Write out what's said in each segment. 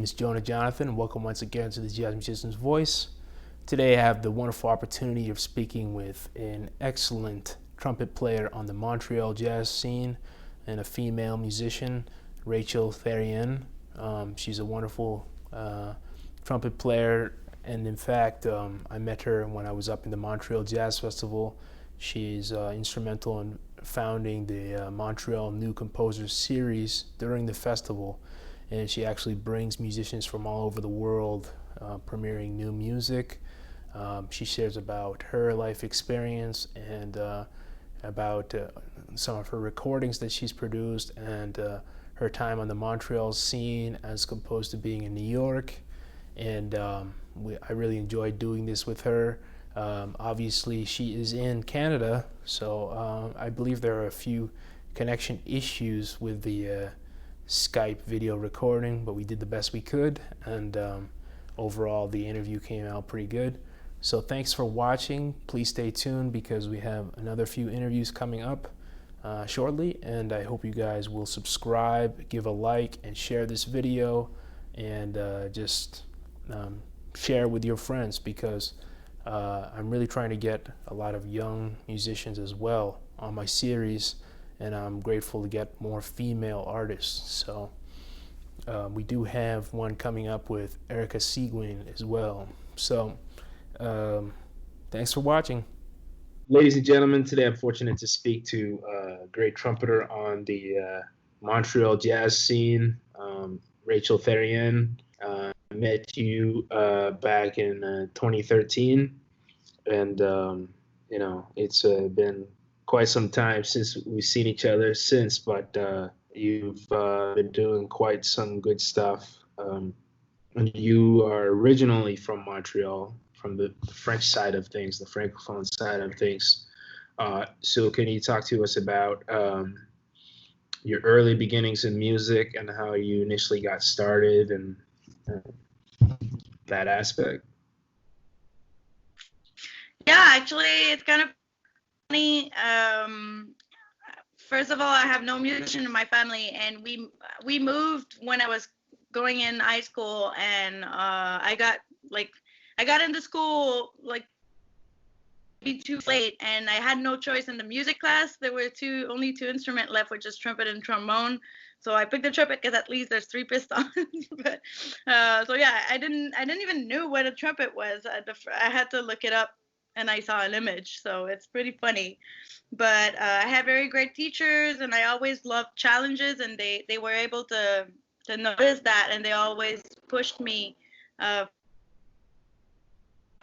name is Jonah Jonathan, and welcome once again to the Jazz Musician's Voice. Today I have the wonderful opportunity of speaking with an excellent trumpet player on the Montreal jazz scene and a female musician, Rachel Therrien. She's a wonderful trumpet player, and in fact, I met her when I was up in the Montreal Jazz Festival. She's instrumental in founding the Montreal New Composers Series during the festival, and she actually brings musicians from all over the world premiering new music. She shares about her life experience and about some of her recordings that she's produced and her time on the Montreal scene as opposed to being in New York. And I really enjoyed doing this with her. Obviously, she is in Canada, so I believe there are a few connection issues with the Skype video recording, but we did the best we could, and overall the interview came out pretty good. So thanks for watching. Please stay tuned because we have another few interviews coming up shortly, and I hope you guys will subscribe, give a like, and share this video, and just share with your friends because I'm really trying to get a lot of young musicians as well on my series, and I'm grateful to get more female artists. So we do have one coming up with Erica Seguin as well. So thanks for watching. Ladies and gentlemen, today I'm fortunate to speak to a great trumpeter on the Montreal jazz scene, Rachel Therrien. I met you back in 2013, and it's been quite some time since we've seen each other since, but you've been doing quite some good stuff. And you are originally from Montreal, from the French side of things, the Francophone side of things. So can you talk to us about your early beginnings in music and how you initially got started and that aspect? Yeah, actually, it's kind of funny. First of all, I have no musician in my family, and we moved when I was going in high school, and I got into school like too late, and I had no choice in the music class. There were only two instruments left, which is trumpet and trombone. So I picked the trumpet because at least there's three pistons. But so yeah, I didn't even know what a trumpet was. I had to look it up, and I saw an image. So it's pretty funny. But I had very great teachers, and I always loved challenges, and they were able to notice that, and they always pushed me for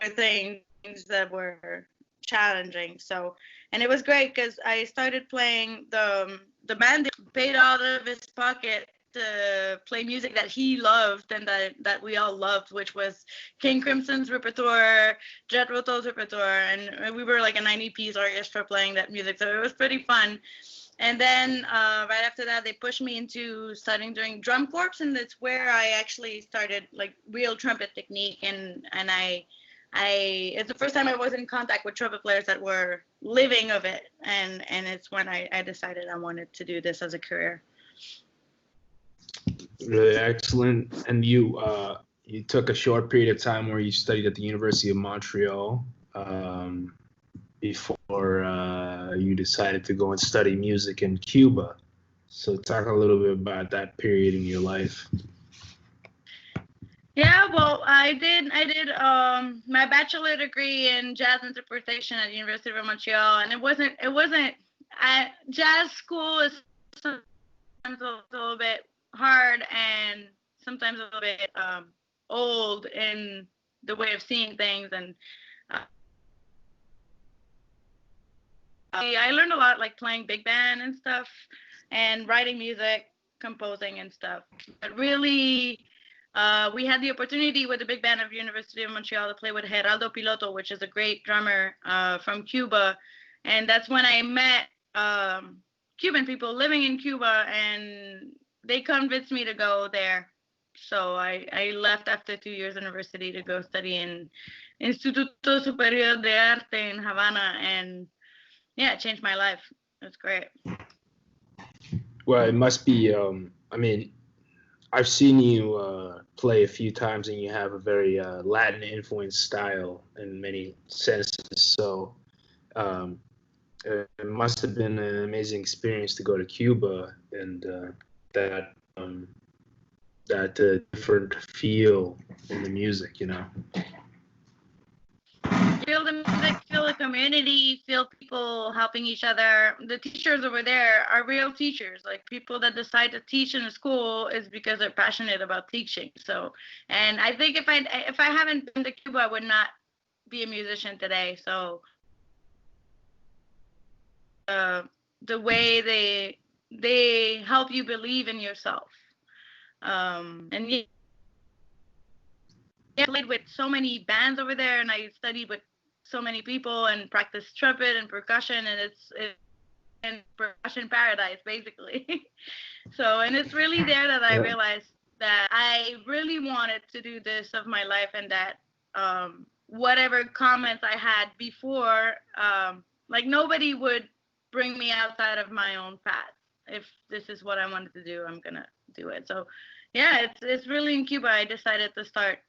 things that were challenging. So, and it was great because I started playing the man paid out of his pocket to play music that he loved and that we all loved, which was King Crimson's repertoire, Jet Roto's repertoire, and we were like a 90-piece orchestra playing that music, so it was pretty fun. And then right after that, they pushed me into studying doing drum corps, and that's where I actually started like real trumpet technique, and it's the first time I was in contact with trumpet players that were living of it, and it's when I decided I wanted to do this as a career. Really excellent. And you took a short period of time where you studied at the University of Montreal before you decided to go and study music in Cuba. So talk a little bit about that period in your life. Yeah, well, I did my bachelor degree in jazz interpretation at the University of Montreal, and it wasn't jazz school is sometimes a little bit hard and sometimes a little bit old in the way of seeing things, and I learned a lot, like playing big band and stuff, and writing music, composing and stuff. But really, we had the opportunity with the big band of University of Montreal to play with Geraldo Piloto, which is a great drummer from Cuba, and that's when I met Cuban people living in Cuba, and they convinced me to go there. So I left after 2 years of university to go study in Instituto Superior de Arte in Havana, and yeah, it changed my life. It was great. Well, it must be, I've seen you play a few times, and you have a very Latin influenced style in many senses. So um, it must have been an amazing experience to go to Cuba and that different feel in the music, you know. Feel the music, feel the community, feel people helping each other. The teachers over there are real teachers. Like people that decide to teach in a school is because they're passionate about teaching. So, and I think if I haven't been to Cuba, I would not be a musician today. So, the way they help you believe in yourself. And yeah, I played with so many bands over there, and I studied with so many people and practiced trumpet and percussion, and it's in percussion paradise basically. So, and it's really there that I realized that I really wanted to do this of my life, and that whatever comments I had before, like nobody would bring me outside of my own path. If this is what I wanted to do, I'm gonna do it. So yeah, it's really in Cuba I decided to start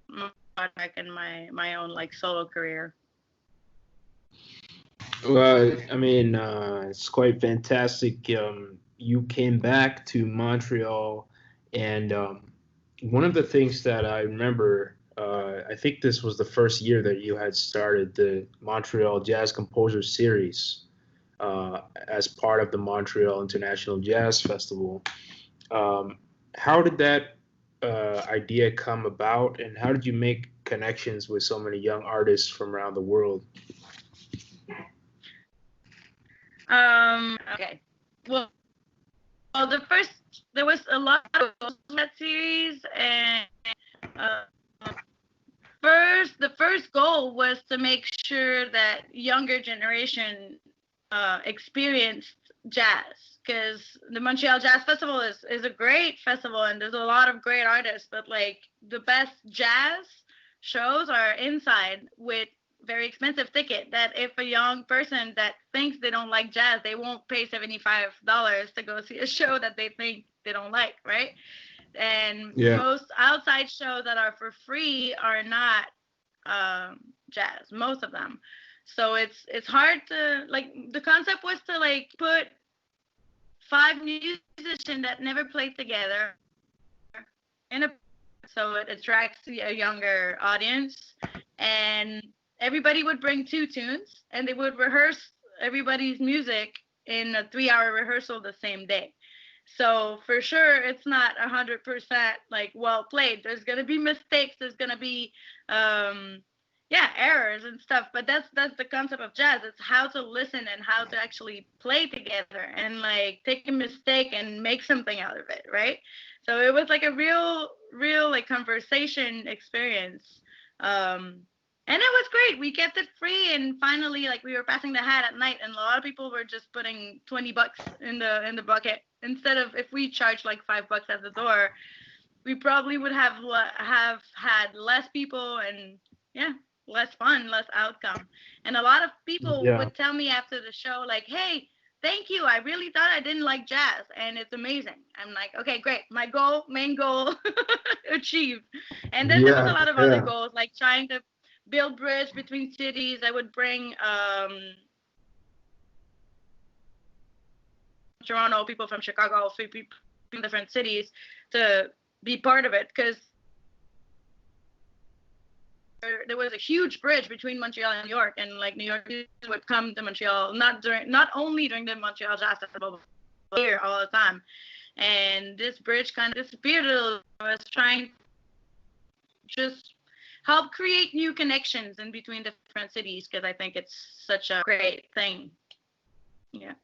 my own like solo career. Well, I mean, it's quite fantastic. You came back to Montreal, and one of the things that I remember, I think this was the first year that you had started the Montreal Jazz Composer Series as part of the Montreal International Jazz Festival. Um, how did that idea come about, and how did you make connections with so many young artists from around the world? Okay. Well, there was a lot of goals in that series, and uh, the first goal was to make sure that younger generation experienced jazz, because the Montreal Jazz Festival is a great festival, and there's a lot of great artists, but like the best jazz shows are inside with very expensive ticket, that if a young person that thinks they don't like jazz, they won't pay $75 to go see a show that they think they don't like, right? And Yeah. most outside shows that are for free are not jazz, most of them. So it's hard to, like, the concept was to like put five musicians that never played together in a, so it attracts a younger audience, and everybody would bring two tunes and they would rehearse everybody's music in a 3 hour rehearsal the same day. So for sure it's not 100% like well played. There's gonna be mistakes, there's gonna be yeah, errors and stuff, but that's the concept of jazz. It's how to listen and how to actually play together and like take a mistake and make something out of it, right? So it was like a real like conversation experience. And it was great. We kept it free, and finally like we were passing the hat at night, and a lot of people were just putting $20 in the bucket instead of, if we charged like $5 at the door, we probably would have had less people, and yeah, less fun, less outcome. And a lot of people Yeah. would tell me after the show like, hey, thank you, I really thought I didn't like jazz and it's amazing. I'm like, okay, great, my main goal achieved. And then there was a Yeah. lot of other Yeah. goals, like trying to build bridge between cities. I would bring Toronto, people from Chicago, people from different cities to be part of it, because there was a huge bridge between Montreal and New York, and like New York would come to Montreal not only during the Montreal Jazz Festival, but here all the time. And this bridge kind of disappeared a little. I was trying to just help create new connections in between different cities, because I think it's such a great thing. Yeah.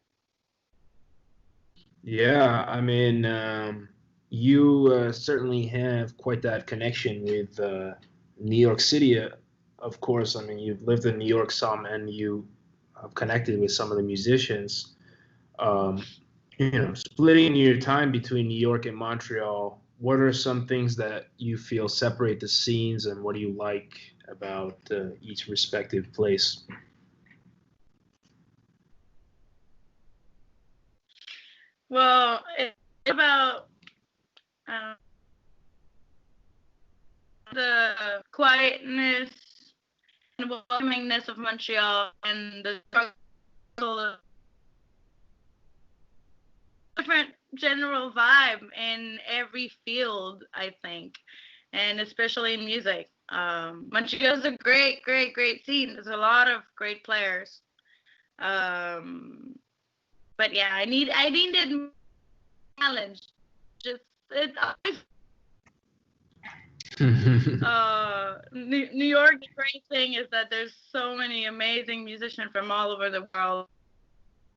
Yeah, I mean, you certainly have quite that connection with New York City. Of course, I mean, you've lived in New York some, and you have connected with some of the musicians. Um, splitting your time between New York and Montreal, what are some things that you feel separate the scenes, and what do you like about each respective place? Well, it's about the quietness and welcomingness of Montreal and the struggle of different general vibe in every field, I think, and especially in music. Montreal's a great, great, great scene. There's a lot of great players. But yeah, I needed challenge. Just it. New York, the great thing is that there's so many amazing musicians from all over the world,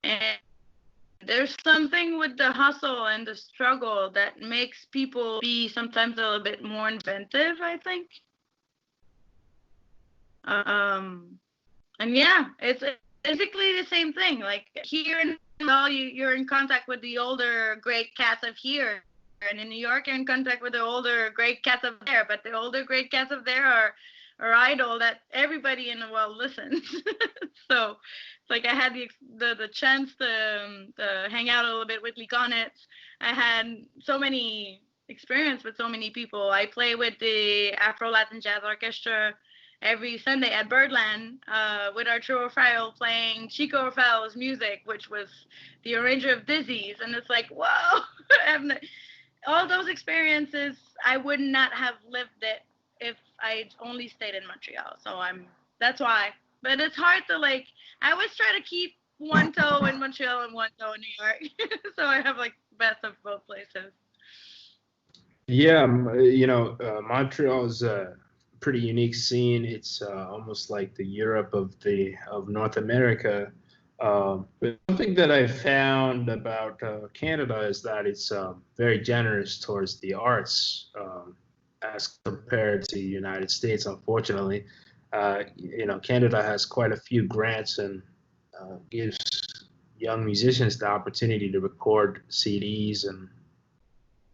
and there's something with the hustle and the struggle that makes people be sometimes a little bit more inventive, I think. And yeah, it's basically the same thing. Like here in Montreal, you're in contact with the older great cats of here, and in New York, you're in contact with the older great cats of there. But the older great cats of there are idol that everybody in the world listens. So it's like I had the chance to hang out a little bit with Ligonets. I had so many experience with so many people. I play with the Afro Latin Jazz Orchestra every Sunday at Birdland with Arturo Frail playing Chico Rafael's music, which was the arranger of Dizzy's. And it's like, whoa, all those experiences, I would not have lived it if I only stayed in Montreal. So that's why. But it's hard to I always try to keep one toe in Montreal and one toe in New York. So I have best of both places. Yeah, Montreal is a pretty unique scene. It's almost like the Europe of North America. But something that I found about Canada is that it's very generous towards the arts as compared to the United States. Unfortunately, Canada has quite a few grants and gives young musicians the opportunity to record CDs. And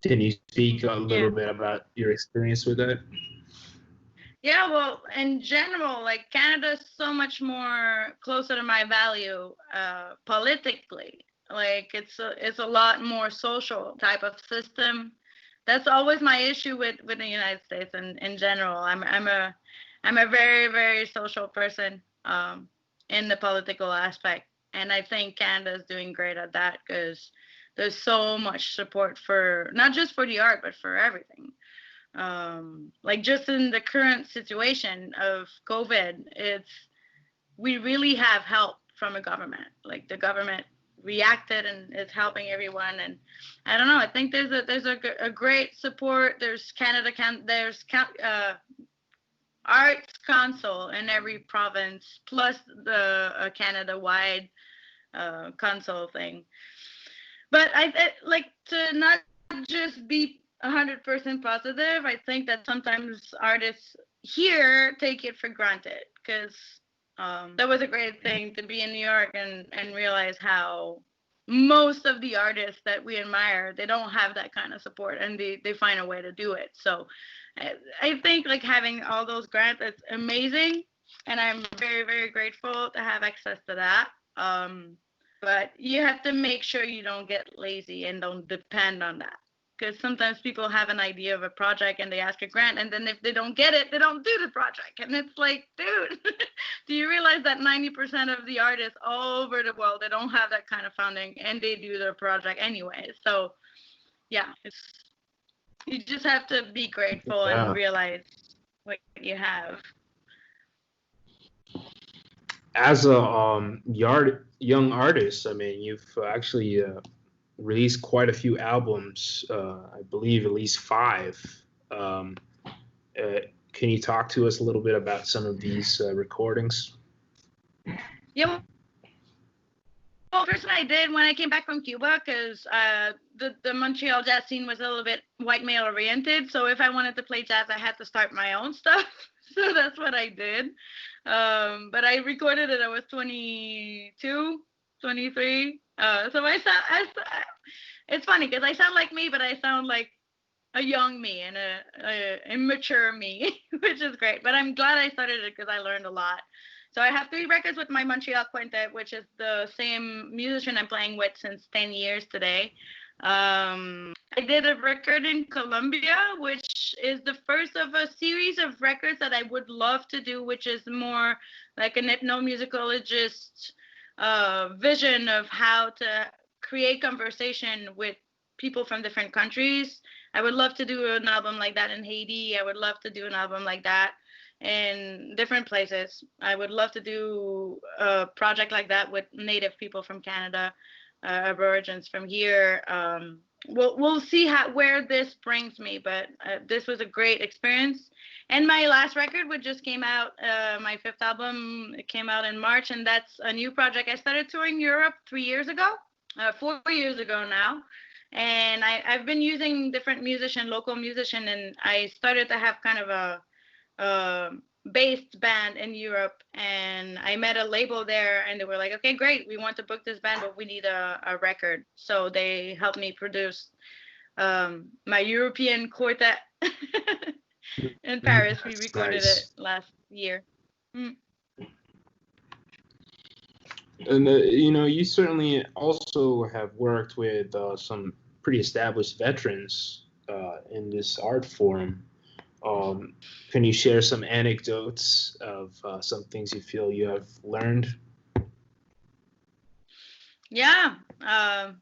can you speak a little bit about your experience with that? Yeah, well, in general, Canada's so much more closer to my value politically. It's a lot more social type of system. That's always my issue with the United States and in general. I'm a very, very social person in the political aspect, and I think Canada is doing great at that because there's so much support for not just for the art but for everything. Just in the current situation of COVID, we really have help from the government. The government reacted and is helping everyone. And I don't know. I think there's a great support. There's arts council in every province, plus the Canada-wide council thing. But I like to not just be 100% positive. I think that sometimes artists here take it for granted because that was a great thing to be in New York and realize how most of the artists that we admire, they don't have that kind of support and they find a way to do it. So I think having all those grants, it's amazing. And I'm very, very grateful to have access to that. But you have to make sure you don't get lazy and don't depend on that. Because sometimes people have an idea of a project and they ask a grant, and then if they don't get it, they don't do the project. And it's like, dude, do you realize that 90% of the artists all over the world, they don't have that kind of funding and they do their project anyway? So, yeah, you just have to be grateful and realize what you have. As a young artist, I mean, you've actually released quite a few albums, I believe at least 5. Can you talk to us a little bit about some of these recordings? Yeah. Well, first I did when I came back from Cuba, because the Montreal jazz scene was a little bit white male oriented. So if I wanted to play jazz, I had to start my own stuff. So that's what I did. But I recorded it. I was 22, 23. So it's funny because I sound like me, but I sound like a young me and a immature me, which is great. But I'm glad I started it because I learned a lot. So I have 3 records with my Montreal Quintet, which is the same musician I'm playing with since 10 years today. I did a record in Colombia, which is the first of a series of records that I would love to do, which is more like an ethnomusicologist vision of how to create conversation with people from different countries. I would love to do an album like that in Haiti. I would love to do an album like that in different places. I would love to do a project like that with native people from Canada, Aborigines from here. We'll see where this brings me, but this was a great experience. And my last record, which just came out, my fifth album, it came out in March, and that's a new project. I started touring Europe 4 years ago now. And I've been using different local musician, and I started to have kind of a based band in Europe, and I met a label there, and they were like, okay, great, we want to book this band, but we need a record. So they helped me produce my European quartet in Paris. We recorded it last year. And you certainly also have worked with some pretty established veterans in this art form. Can you share some anecdotes of some things you feel you have learned? Yeah, I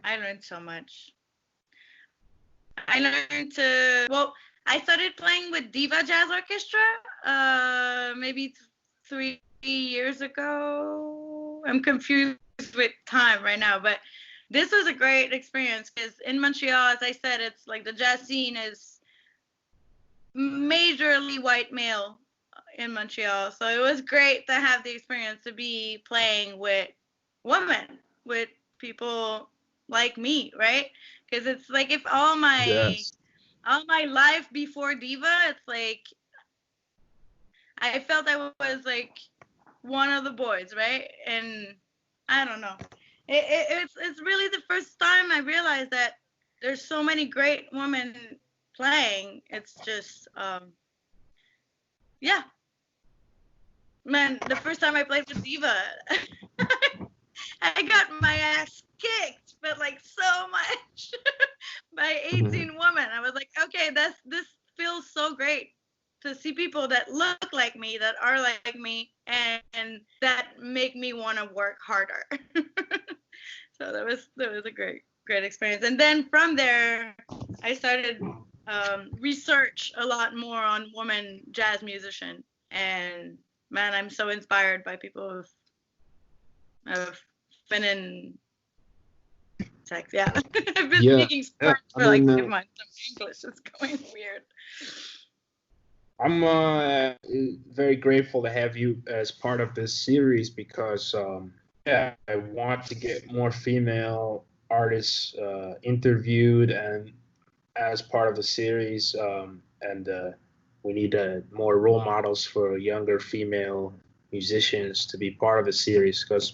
learned so much. I started playing with Diva Jazz Orchestra maybe 3 years ago. I'm confused with time right now, but this was a great experience because in Montreal, as I said, it's like the jazz scene is majorly white male in Montreal. So it was great to have the experience to be playing with women, with people like me, right? Because it's like if all my life before Diva, it's like I felt I was like one of the boys, right? And I don't know. It's really the first time I realized that there's so many great women playing. It's just yeah. Man, the first time I played with Diva, I got my ass kicked, but like so much by 18 women. I was like, okay, this feels so great to see people that look like me, that are like me, and that make me want to work harder. So that was a great experience. And then from there, I started research a lot more on women jazz musician, and man, I'm so inspired by people who've been in tech. Yeah, I've been speaking Spanish for like 5 months. So English is going weird. I'm very grateful to have you as part of this series because, I want to get more female artists interviewed and as part of the series, and we need more role models for younger female musicians to be part of the series because,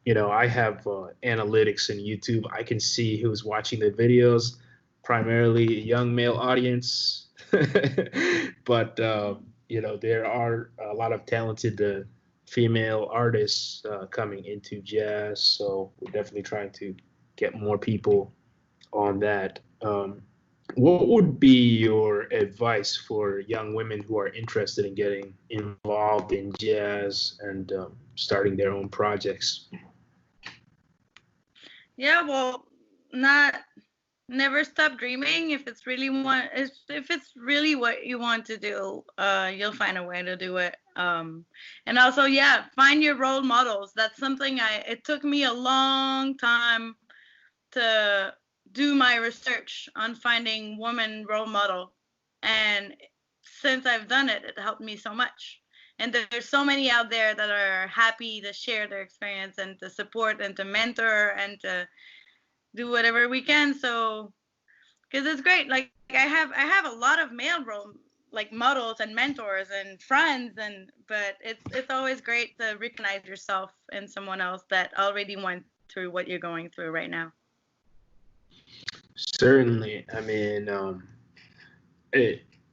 I have analytics in YouTube. I can see who's watching the videos, primarily a young male audience. But there are a lot of talented female artists coming into jazz, so we're definitely trying to get more people on that. What would be your advice for young women who are interested in getting involved in jazz and starting their own projects? Yeah, well, never stop dreaming. If it's really what you want to do, you'll find a way to do it. And also, yeah, find your role models. That's something it took me a long time to do my research on finding woman role model. And since I've done it, it helped me so much. And there's so many out there that are happy to share their experience and to support and to mentor and to do whatever we can. So, because it's great. Like I have a lot of male role like models and mentors and friends, but it's always great to recognize yourself in someone else that already went through what you're going through right now. Certainly. I mean,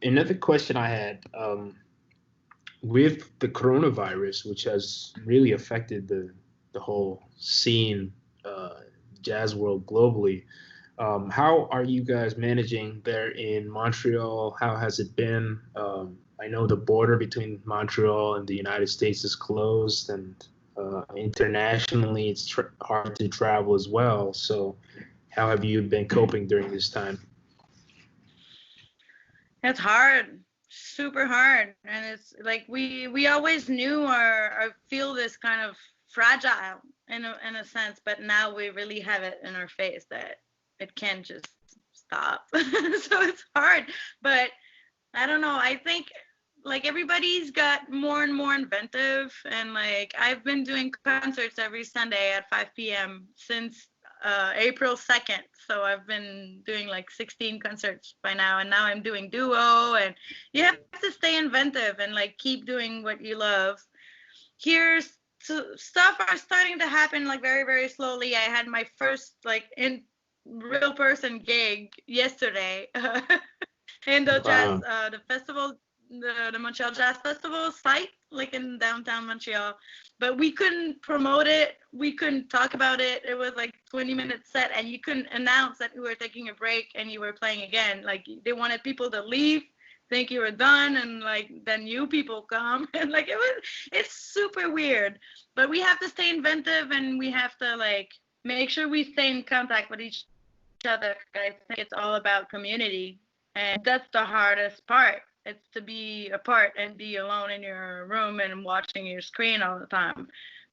another question I had, with the coronavirus, which has really affected the whole scene jazz world globally. How are you guys managing there in Montreal? How has it been? I know the border between Montreal and the United States is closed, and internationally it's hard to travel as well. So, how have you been coping during this time? It's hard, super hard, and it's like we always knew or feel this kind of fragile in a sense, but now we really have it in our face that it can't just stop. So it's hard, but I don't know. I think like everybody's got more and more inventive, and like I've been doing concerts every Sunday at 5 p.m. since April 2nd. So I've been doing like 16 concerts by now, and now I'm doing duo. And you have to stay inventive and like keep doing what you love. Here's stuff are starting to happen like very, very slowly. I had my first like in real person gig yesterday in the jazz, Wow. the festival, the Montreal Jazz Festival site, like in downtown Montreal. But we couldn't promote it. We couldn't talk about it. It was like 20-minute set, and you couldn't announce that we were taking a break and you were playing again. Like they wanted people to leave, think you were done, and like then new people come, and like it's super weird. But we have to stay inventive, and we have to like make sure we stay in contact with each other. I think it's all about community, and that's the hardest part. It's to be apart and be alone in your room and watching your screen all the time.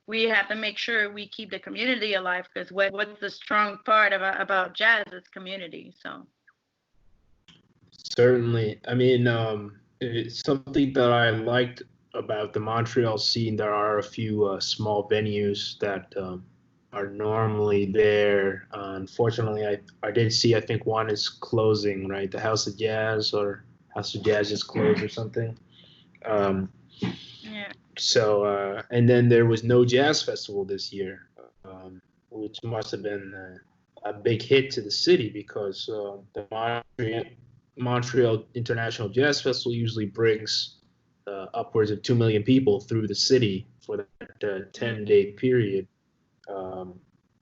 We have to make sure we keep the community alive, because what's the strong part about jazz is community. So Certainly. I mean, it's something that I liked about the Montreal scene. There are a few small venues that are normally there. Unfortunately, I did see, I think one is closing, right? The House of Jazz or House of Jazz is closed or something. Um, yeah. and then there was no jazz festival this year, which must have been a big hit to the city because the Montreal International Jazz Festival usually brings upwards of 2 million people through the city for that 10-day period. Um,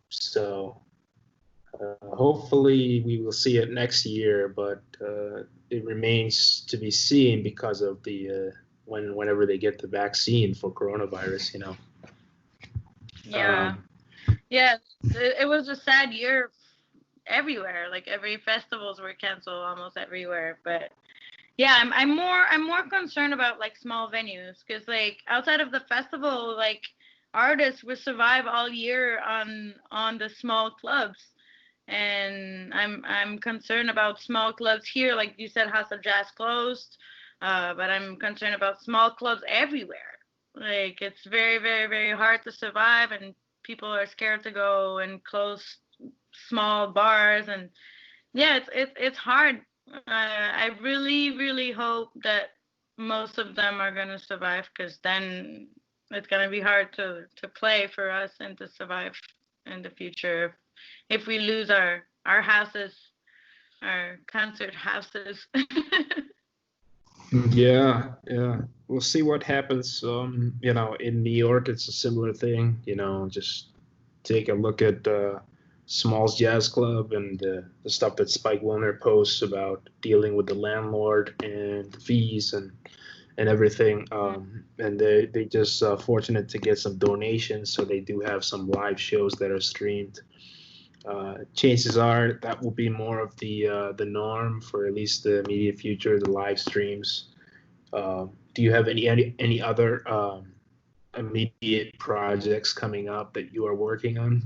so hopefully we will see it next year, but it remains to be seen because of the whenever they get the vaccine for coronavirus, you know. Yeah. Um, Yeah. It was a sad year everywhere. Like every festivals were canceled almost everywhere. But yeah, I'm more concerned about like small venues, because like outside of the festival, like artists will survive all year on the small clubs. And I'm concerned about small clubs here, like you said, House of Jazz closed, but I'm concerned about small clubs everywhere. Like it's very, very, very hard to survive, and people are scared to go and close small bars, and yeah, it's hard. I really, really hope that most of them are gonna survive, because then it's gonna be hard to play for us and to survive in the future if we lose our houses, our concert houses. yeah, yeah. We'll see what happens. In New York, it's a similar thing. Just take a look at Small's Jazz Club and the stuff that Spike Wilner posts about dealing with the landlord and the fees and everything. And they just fortunate to get some donations, so they do have some live shows that are streamed. Chances are that will be more of the norm for at least the immediate future, the live streams. Do you have any other immediate projects coming up that you are working on?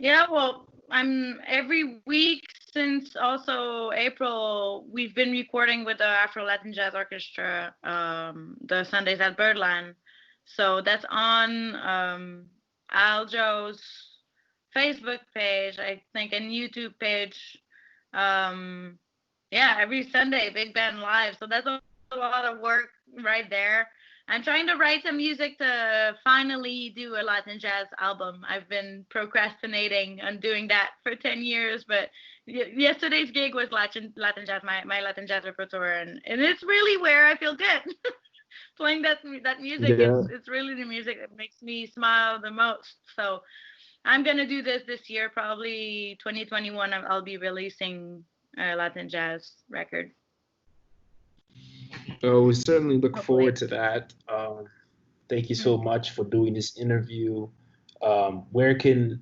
Yeah, well, I'm every week since also April, we've been recording with the Afro Latin Jazz Orchestra, the Sundays at Birdland. So that's on Aljo's Facebook page, I think, and YouTube page. Um, yeah, every Sunday, Big Band Live. So that's a lot of work right there. I'm trying to write some music to finally do a Latin jazz album. I've been procrastinating on doing that for 10 years, but yesterday's gig was Latin jazz, my Latin jazz repertoire, and it's really where I feel good. Playing that music, Yeah. it's really the music that makes me smile the most. So I'm gonna do this year, probably 2021. I'll be releasing a Latin jazz record. So we certainly look Hopefully. forward to that. Thank you so Mm. much for doing this interview. Where can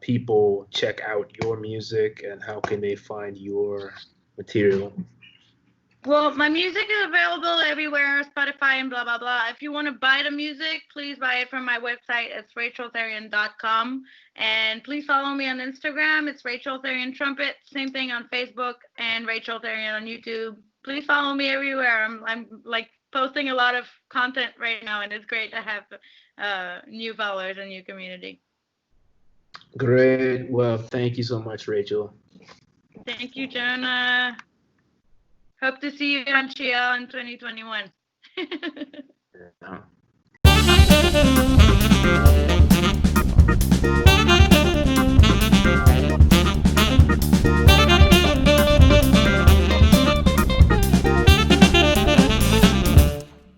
people check out your music, and how can they find your material? Well, my music is available everywhere, Spotify and blah blah blah. If you want to buy the music, please buy it from my website. It's racheltherrien.com. And please follow me on Instagram. It's Rachel Therrien Trumpet. Same thing on Facebook and Rachel Therrien on YouTube. Please follow me everywhere. I'm like posting a lot of content right now, and it's great to have new followers and new community. Great. Well, thank you so much, Rachel. Thank you, Jonah. Hope to see you in Montreal in 2021. Yeah.